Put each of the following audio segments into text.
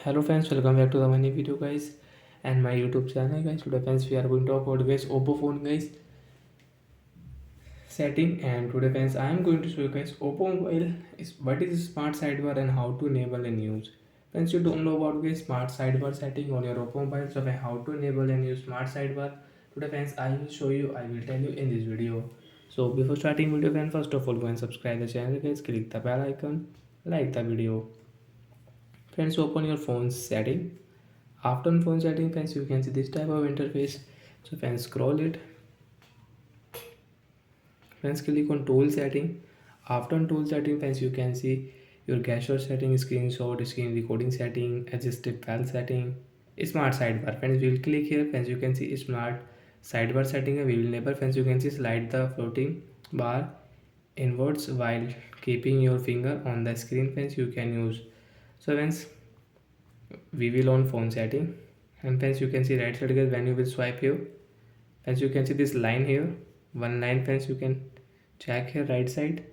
Hello friends, welcome back to the new video guys and my YouTube channel guys. Today friends we are going to talk about guys Oppo phone guys setting, and today friends I am going to show you guys Oppo mobile is what is smart sidebar and how to enable and use. Friends, you don't know about guys smart sidebar setting on your Oppo mobile, so how to enable and use smart sidebar. Today friends I will show you, I will tell you in this video. So before starting video friends, first of all go and subscribe the channel guys, click the bell icon, like the video. Friends, open your phone setting. After phone setting friends, you can see this type of interface. So friends, scroll it. Friends, click on tool setting. After tool setting friends, you can see your gesture setting, screenshot, screen recording setting, adjusted file setting, smart sidebar. Friends, we will click here. Friends, you can see smart sidebar setting, and we will enable. Friends, you can see slide the floating bar inwards while keeping your finger on the screen. Friends, you can use. So friends, we will on phone setting, and friends you can see right side guys, when you will swipe here friends, you can see this line here, one line. Friends, you can check here right side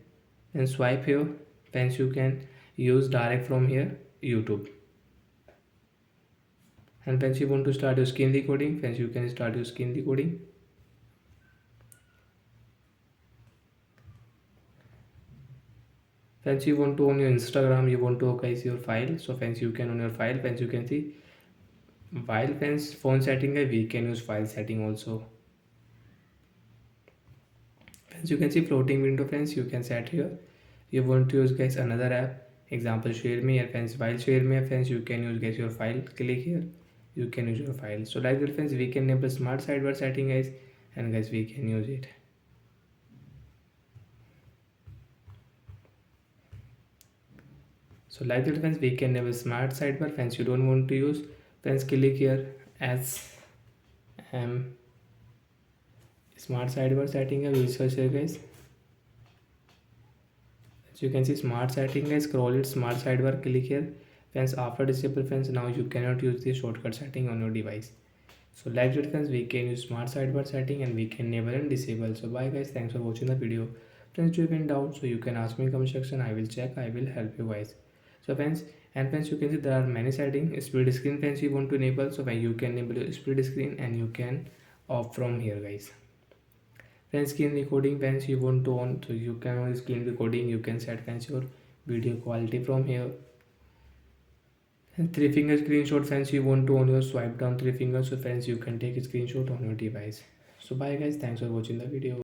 and swipe here. Friends, you can use direct from here YouTube. And friends, you want to start your screen recording, friends you can start your screen recording. Friends, you want to on your Instagram, you want to guys your file, so friends you can on your file. Friends, you can see while friends phone setting we can use file setting also. Friends, you can see floating window. Friends, you can set here. You want to use guys another app, example share me. And friends, while share me friends, you can use guys your file. Click here, you can use your file. So like that friends, we can enable smart sidebar setting guys, and guys we can use it. So like that friends, we can enable smart sidebar. Friends, you don't want to use, friends click here as smart sidebar setting. We search here guys. So you can see smart setting guys, scroll it, smart sidebar, click here. Friends, after disable friends, now you cannot use the shortcut setting on your device. So like that friends, we can use smart sidebar setting and we can enable and disable. So bye guys, thanks for watching the video. Friends, do you have any doubt, so you can ask me in comment section, I will check, I will help you guys. So friends, and friends, you can see there are many settings. Split screen friends you want to enable, so when you can enable your split screen and you can off from here guys. Friends, screen recording friends you want to on, so you can on screen recording, you can set friends your video quality from here. And three finger screenshot friends, you want to on your swipe down three fingers, so friends you can take a screenshot on your device. So bye guys, thanks for watching the video.